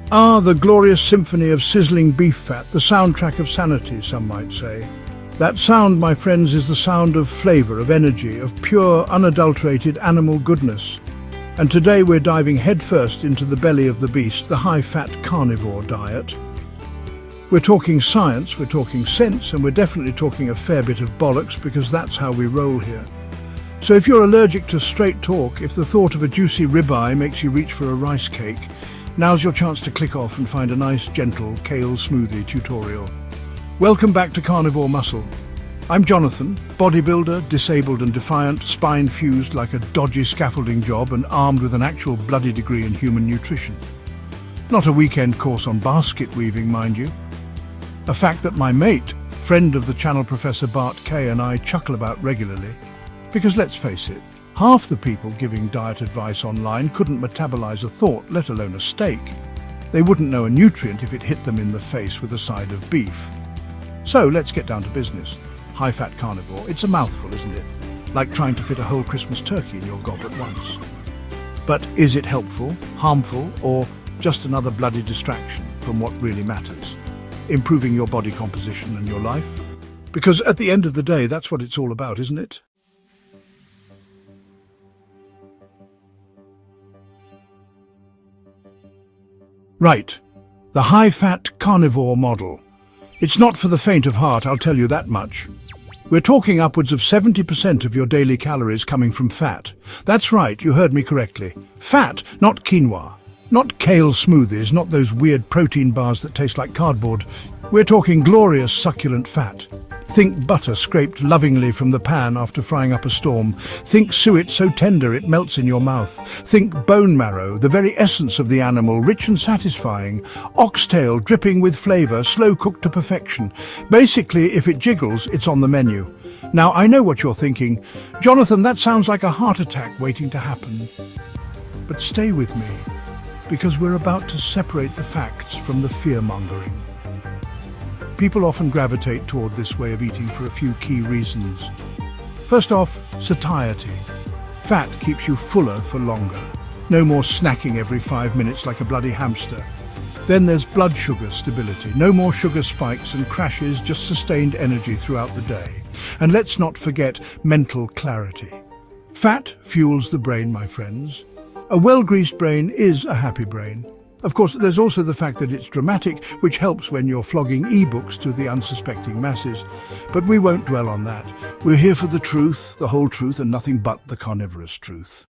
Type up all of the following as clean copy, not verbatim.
Ah, the glorious symphony of sizzling beef fat, the soundtrack of sanity, some might say. That sound, my friends, is the sound of flavour, of energy, of pure, unadulterated animal goodness. And today we're diving headfirst into the belly of the beast, the high-fat carnivore diet. We're talking science, we're talking sense, and we're definitely talking a fair bit of bollocks, because that's how we roll here. So if you're allergic to straight talk, if the thought of a juicy ribeye makes you reach for a rice cake, now's your chance to click off and find a nice, gentle kale smoothie tutorial. Welcome back to Carnivore Muscle. I'm Jonathan, bodybuilder, disabled and defiant, spine fused like a dodgy scaffolding job and armed with an actual bloody degree in human nutrition. Not a weekend course on basket weaving, mind you. A fact that my mate, friend of the channel Professor Bart Kay, and I chuckle about regularly. Because let's face it, half the people giving diet advice online couldn't metabolize a thought, let alone a steak. They wouldn't know a nutrient if it hit them in the face with a side of beef. So let's get down to business. High-fat carnivore, it's a mouthful, isn't it? Like trying to fit a whole Christmas turkey in your gob at once. But is it helpful, harmful, or just another bloody distraction from what really matters? Improving your body composition and your life? Because at the end of the day, that's what it's all about, isn't it? Right, the high-fat carnivore model. It's not for the faint of heart, I'll tell you that much. We're talking upwards of 70% of your daily calories coming from fat. That's right, you heard me correctly. Fat, not quinoa. Not kale smoothies, not those weird protein bars that taste like cardboard. We're talking glorious succulent fat. Think butter scraped lovingly from the pan after frying up a storm. Think suet so tender it melts in your mouth. Think bone marrow, the very essence of the animal, rich and satisfying. Oxtail dripping with flavour, slow cooked to perfection. Basically, if it jiggles, it's on the menu. Now, I know what you're thinking. Jonathan, that sounds like a heart attack waiting to happen. But stay with me, because we're about to separate the facts from the fear-mongering. People often gravitate toward this way of eating for a few key reasons. First off, satiety. Fat keeps you fuller for longer. No more snacking every 5 minutes like a bloody hamster. Then there's blood sugar stability. No more sugar spikes and crashes, just sustained energy throughout the day. And let's not forget mental clarity. Fat fuels the brain, my friends. A well-greased brain is a happy brain. Of course, there's also the fact that it's dramatic, which helps when you're flogging e-books to the unsuspecting masses. But we won't dwell on that. We're here for the truth, the whole truth, and nothing but the carnivorous truth.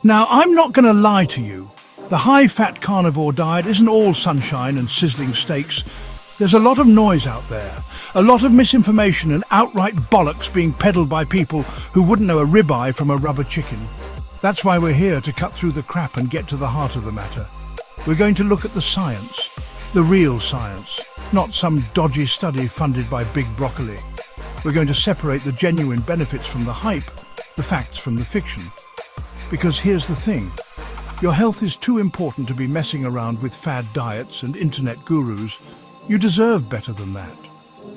Now, I'm not going to lie to you. The high-fat carnivore diet isn't all sunshine and sizzling steaks. There's a lot of noise out there, a lot of misinformation and outright bollocks being peddled by people who wouldn't know a ribeye from a rubber chicken. That's why we're here, to cut through the crap and get to the heart of the matter. We're going to look at the science, the real science, not some dodgy study funded by Big Broccoli. We're going to separate the genuine benefits from the hype, the facts from the fiction. Because here's the thing. Your health is too important to be messing around with fad diets and internet gurus. You deserve better than that.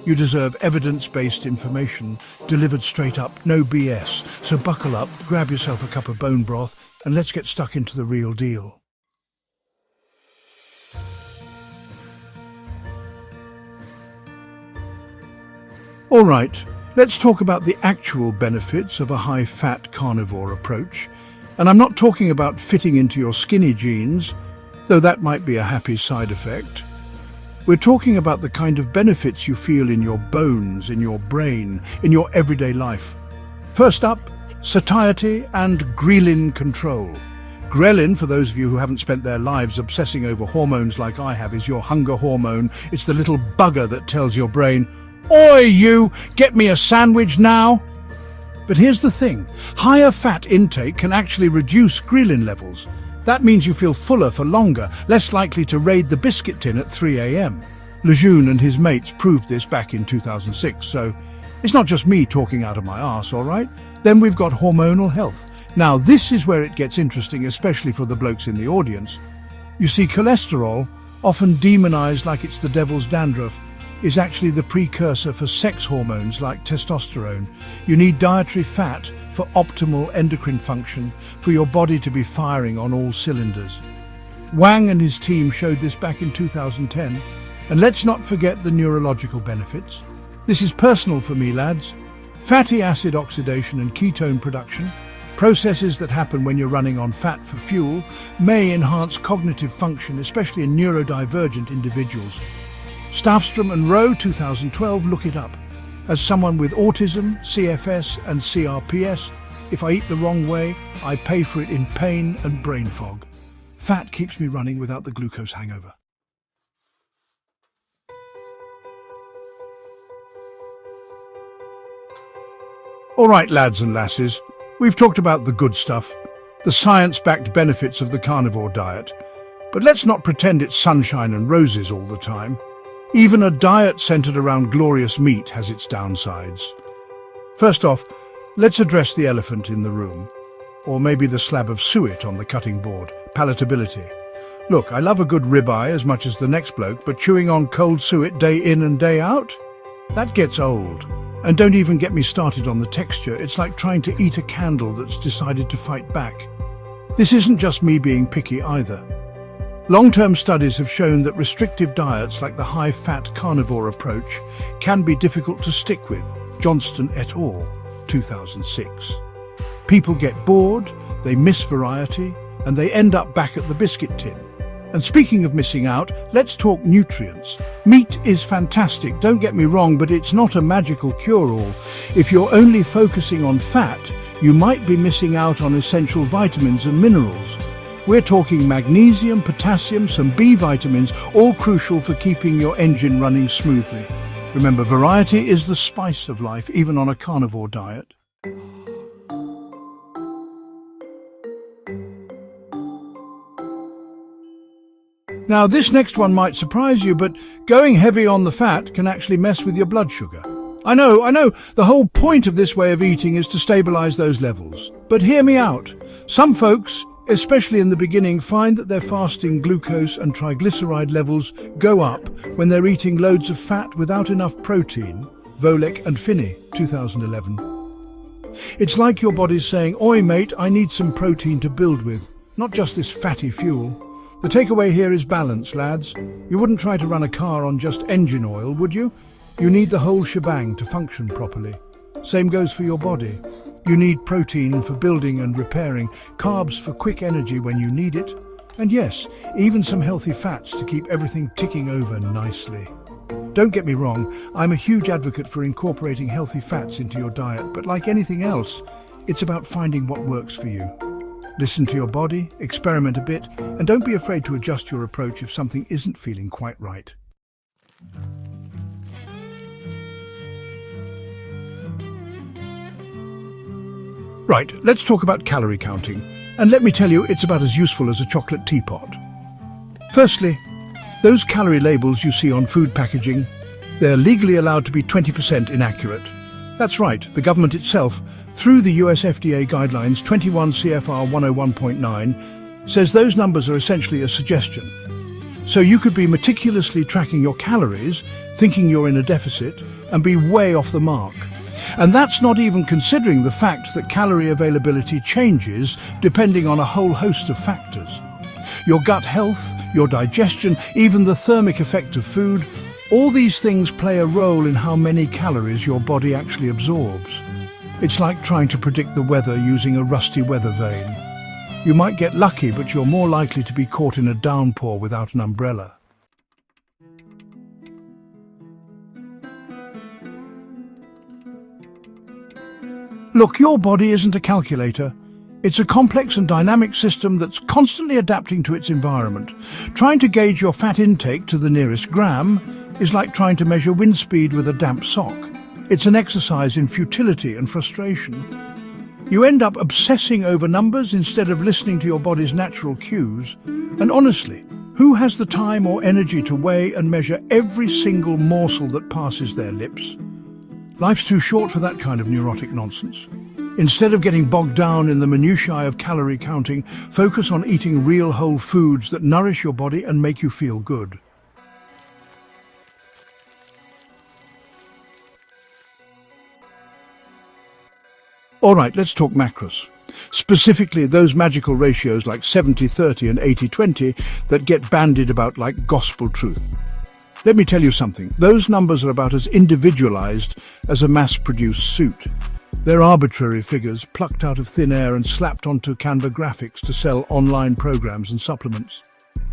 You deserve evidence-based information, delivered straight up, no BS. So buckle up, grab yourself a cup of bone broth, and let's get stuck into the real deal. All right, let's talk about the actual benefits of a high-fat carnivore approach. And I'm not talking about fitting into your skinny jeans, though that might be a happy side effect. We're talking about the kind of benefits you feel in your bones, in your brain, in your everyday life. First up, satiety and ghrelin control. Ghrelin, for those of you who haven't spent their lives obsessing over hormones like I have, is your hunger hormone. It's the little bugger that tells your brain, "Oi, you, get me a sandwich now." But here's the thing, higher fat intake can actually reduce ghrelin levels. That means you feel fuller for longer, less likely to raid the biscuit tin at 3 a.m. Lejeune and his mates proved this back in 2006, so it's not just me talking out of my arse, all right? Then we've got hormonal health. Now, this is where it gets interesting, especially for the blokes in the audience. You see, cholesterol, often demonized like it's the devil's dandruff, is actually the precursor for sex hormones like testosterone. You need dietary fat for optimal endocrine function, for your body to be firing on all cylinders. Wang and his team showed this back in 2010. And let's not forget the neurological benefits. This is personal for me, lads. Fatty acid oxidation and ketone production, processes that happen when you're running on fat for fuel, may enhance cognitive function, especially in neurodivergent individuals. Staffstrom and Rowe, 2012, look it up. As someone with autism, CFS and CRPS, if I eat the wrong way, I pay for it in pain and brain fog. Fat keeps me running without the glucose hangover. All right, lads and lasses, we've talked about the good stuff, the science-backed benefits of the carnivore diet. But let's not pretend it's sunshine and roses all the time. Even a diet centered around glorious meat has its downsides. First off, let's address the elephant in the room. Or maybe the slab of suet on the cutting board, palatability. Look, I love a good ribeye as much as the next bloke, but chewing on cold suet day in and day out? That gets old. And don't even get me started on the texture. It's like trying to eat a candle that's decided to fight back. This isn't just me being picky either. Long-term studies have shown that restrictive diets like the high-fat carnivore approach can be difficult to stick with. Johnston et al., 2006. People get bored, they miss variety, and they end up back at the biscuit tin. And speaking of missing out, let's talk nutrients. Meat is fantastic, don't get me wrong, but it's not a magical cure-all. If you're only focusing on fat, you might be missing out on essential vitamins and minerals. We're talking magnesium, potassium, some B vitamins, all crucial for keeping your engine running smoothly. Remember, variety is the spice of life, even on a carnivore diet. Now, this next one might surprise you, but going heavy on the fat can actually mess with your blood sugar. I know, the whole point of this way of eating is to stabilize those levels. But hear me out. Some folks, especially in the beginning, find that their fasting glucose and triglyceride levels go up when they're eating loads of fat without enough protein. Volek and Finney, 2011. It's like your body's saying, "Oi mate, I need some protein to build with, not just this fatty fuel." The takeaway here is balance, lads. You wouldn't try to run a car on just engine oil, would you? You need the whole shebang to function properly. Same goes for your body. You need protein for building and repairing, carbs for quick energy when you need it, and yes, even some healthy fats to keep everything ticking over nicely. Don't get me wrong, I'm a huge advocate for incorporating healthy fats into your diet, but like anything else, it's about finding what works for you. Listen to your body, experiment a bit, and don't be afraid to adjust your approach if something isn't feeling quite right. Right, let's talk about calorie counting, and let me tell you, it's about as useful as a chocolate teapot. Firstly, those calorie labels you see on food packaging, they're legally allowed to be 20% inaccurate. That's right, the government itself, through the US FDA guidelines 21 CFR 101.9, says those numbers are essentially a suggestion. So you could be meticulously tracking your calories, thinking you're in a deficit, and be way off the mark. And that's not even considering the fact that calorie availability changes depending on a whole host of factors. Your gut health, your digestion, even the thermic effect of food, all these things play a role in how many calories your body actually absorbs. It's like trying to predict the weather using a rusty weather vane. You might get lucky, but you're more likely to be caught in a downpour without an umbrella. Look, your body isn't a calculator. It's a complex and dynamic system that's constantly adapting to its environment. Trying to gauge your fat intake to the nearest gram is like trying to measure wind speed with a damp sock. It's an exercise in futility and frustration. You end up obsessing over numbers instead of listening to your body's natural cues. And honestly, who has the time or energy to weigh and measure every single morsel that passes their lips? Life's too short for that kind of neurotic nonsense. Instead of getting bogged down in the minutiae of calorie counting, focus on eating real whole foods that nourish your body and make you feel good. All right, let's talk macros. Specifically, those magical ratios like 70-30 and 80-20 that get bandied about like gospel truth. Let me tell you something. Those numbers are about as individualized as a mass-produced suit. They're arbitrary figures plucked out of thin air and slapped onto Canva graphics to sell online programs and supplements.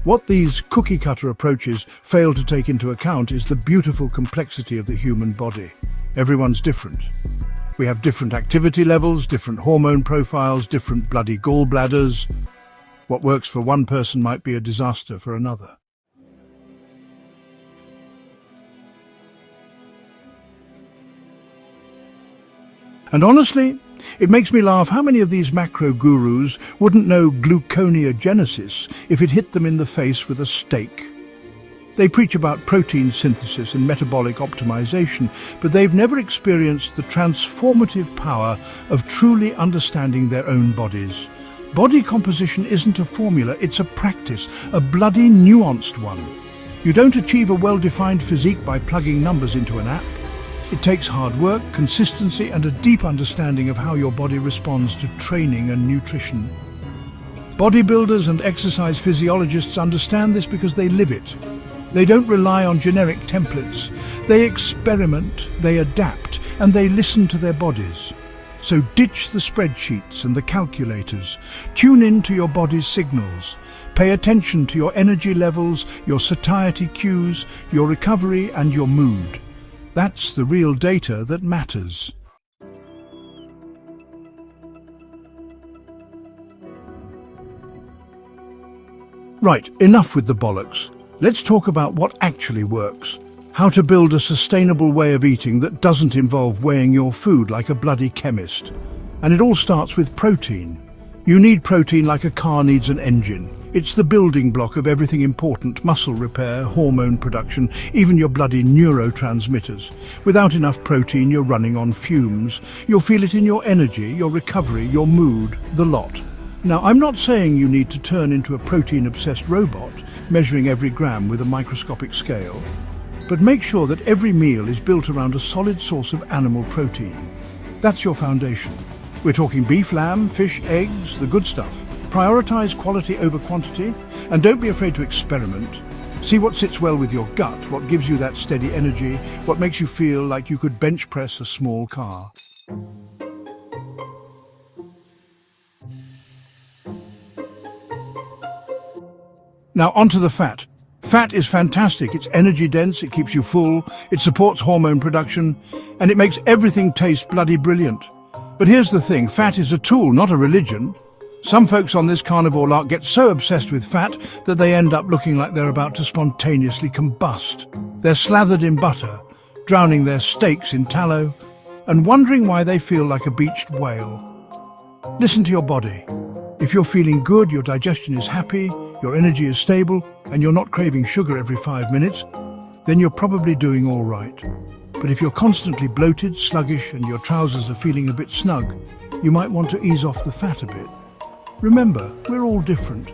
What these cookie-cutter approaches fail to take into account is the beautiful complexity of the human body. Everyone's different. We have different activity levels, different hormone profiles, different bloody gallbladders. What works for one person might be a disaster for another. And honestly, it makes me laugh how many of these macro gurus wouldn't know gluconeogenesis if it hit them in the face with a steak. They preach about protein synthesis and metabolic optimization, but they've never experienced the transformative power of truly understanding their own bodies. Body composition isn't a formula, it's a practice, a bloody nuanced one. You don't achieve a well-defined physique by plugging numbers into an app. It takes hard work, consistency, and a deep understanding of how your body responds to training and nutrition. Bodybuilders and exercise physiologists understand this because they live it. They don't rely on generic templates. They experiment, they adapt, and they listen to their bodies. So ditch the spreadsheets and the calculators. Tune in to your body's signals. Pay attention to your energy levels, your satiety cues, your recovery, and your mood. That's the real data that matters. Right, enough with the bollocks. Let's talk about what actually works. How to build a sustainable way of eating that doesn't involve weighing your food like a bloody chemist. And it all starts with protein. You need protein like a car needs an engine. It's the building block of everything important: muscle repair, hormone production, even your bloody neurotransmitters. Without enough protein, you're running on fumes. You'll feel it in your energy, your recovery, your mood, the lot. Now, I'm not saying you need to turn into a protein-obsessed robot, measuring every gram with a microscopic scale. But make sure that every meal is built around a solid source of animal protein. That's your foundation. We're talking beef, lamb, fish, eggs, the good stuff. Prioritize quality over quantity, and don't be afraid to experiment. See what sits well with your gut, what gives you that steady energy, what makes you feel like you could bench press a small car. Now onto the fat. Fat is fantastic. It's energy dense, it keeps you full, it supports hormone production, and it makes everything taste bloody brilliant. But here's the thing, fat is a tool, not a religion. Some folks on this carnivore lark get so obsessed with fat that they end up looking like they're about to spontaneously combust. They're slathered in butter, drowning their steaks in tallow, and wondering why they feel like a beached whale. Listen to your body. If you're feeling good, your digestion is happy, your energy is stable, and you're not craving sugar every 5 minutes, then you're probably doing all right. But if you're constantly bloated, sluggish, and your trousers are feeling a bit snug, you might want to ease off the fat a bit. Remember, we're all different.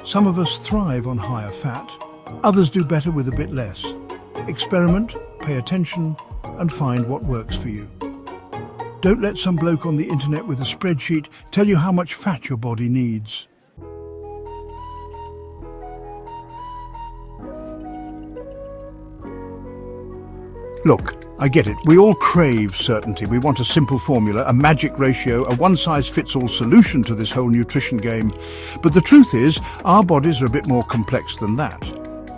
Some of us thrive on higher fat, others do better with a bit less. Experiment, pay attention, and find what works for you. Don't let some bloke on the internet with a spreadsheet tell you how much fat your body needs. Look, I get it. We all crave certainty. We want a simple formula, a magic ratio, a one-size-fits-all solution to this whole nutrition game. But the truth is, our bodies are a bit more complex than that.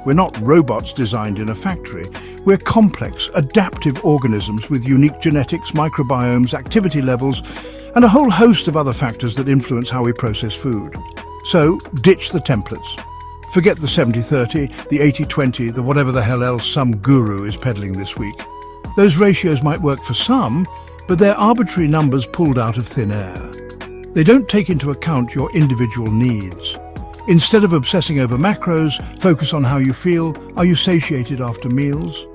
We're not robots designed in a factory. We're complex, adaptive organisms with unique genetics, microbiomes, activity levels, and a whole host of other factors that influence how we process food. So, ditch the templates. Forget the 70-30, the 80-20, the whatever the hell else some guru is peddling this week. Those ratios might work for some, but they're arbitrary numbers pulled out of thin air. They don't take into account your individual needs. Instead of obsessing over macros, focus on how you feel. Are you satiated after meals?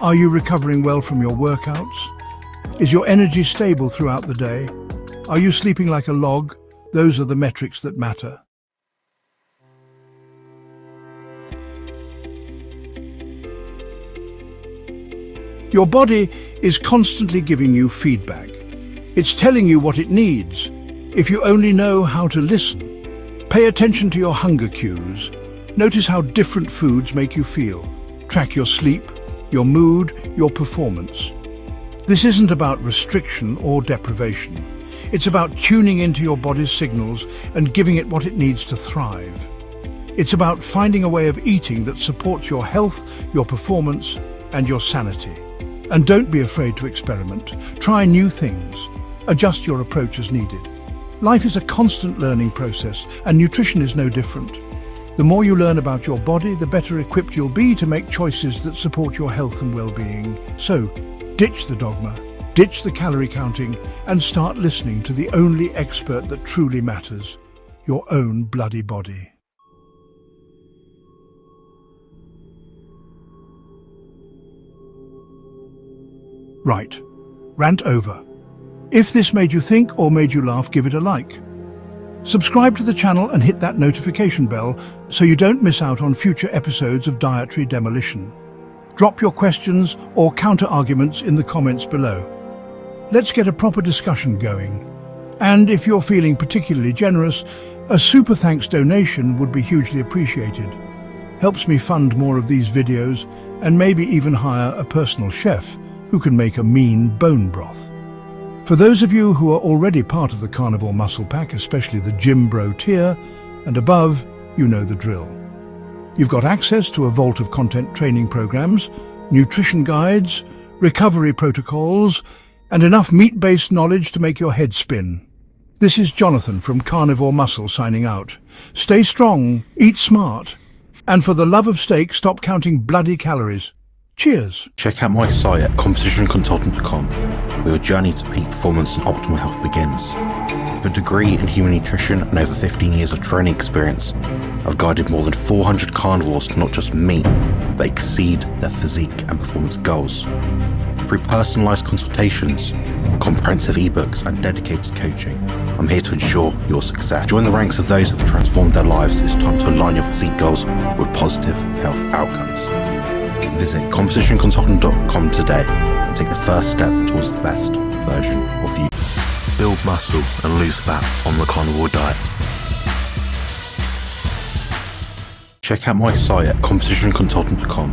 Are you recovering well from your workouts? Is your energy stable throughout the day? Are you sleeping like a log? Those are the metrics that matter. Your body is constantly giving you feedback. It's telling you what it needs, if you only know how to listen. Pay attention to your hunger cues. Notice how different foods make you feel. Track your sleep, your mood, your performance. This isn't about restriction or deprivation. It's about tuning into your body's signals and giving it what it needs to thrive. It's about finding a way of eating that supports your health, your performance, and your sanity. And don't be afraid to experiment. Try new things. Adjust your approach as needed. Life is a constant learning process, and nutrition is no different. The more you learn about your body, the better equipped you'll be to make choices that support your health and well-being. So, ditch the dogma, ditch the calorie counting, and start listening to the only expert that truly matters, your own bloody body. Right. Rant over. If this made you think or made you laugh, give it a like. Subscribe to the channel and hit that notification bell so you don't miss out on future episodes of Dietary Demolition. Drop your questions or counter-arguments in the comments below. Let's get a proper discussion going. And if you're feeling particularly generous, a super thanks donation would be hugely appreciated. Helps me fund more of these videos and maybe even hire a personal chef who can make a mean bone broth. For those of you who are already part of the Carnivore Muscle Pack, especially the Gym Bro tier and above, you know the drill. You've got access to a vault of content training programs, nutrition guides, recovery protocols, and enough meat-based knowledge to make your head spin. This is Jonathan from Carnivore Muscle signing out. Stay strong, eat smart, and for the love of steak, stop counting bloody calories. Cheers. Check out my site at compositionconsultant.com, where your journey to peak performance and optimal health begins. With a degree in human nutrition and over 15 years of training experience, I've guided more than 400 carnivores to not just meet, but exceed their physique and performance goals. Through personalised consultations, comprehensive ebooks and dedicated coaching, I'm here to ensure your success. Join the ranks of those who have transformed their lives. It's time to align your physique goals with positive health outcomes. Visit compositionconsultant.com today and take the first step towards the best version of you. Build muscle and lose fat on the carnivore diet. Check out my site at compositionconsultant.com,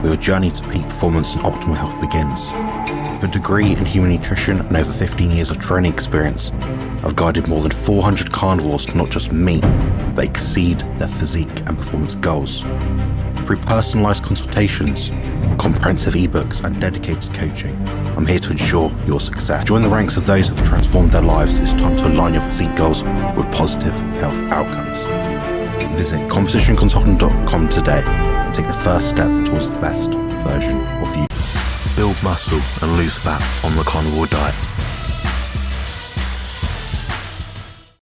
where your journey to peak performance and optimal health begins. With a degree in human nutrition and over 15 years of training experience, I've guided more than 400 carnivores to not just meet, but exceed their physique and performance goals. Through personalised consultations, comprehensive ebooks and dedicated coaching, I'm here to ensure your success. Join the ranks of those who have transformed their lives. It's time to align your physique goals with positive health outcomes. Visit compositionconsultant.com today and take the first step towards the best version of you. Build muscle and lose fat on the carnivore diet.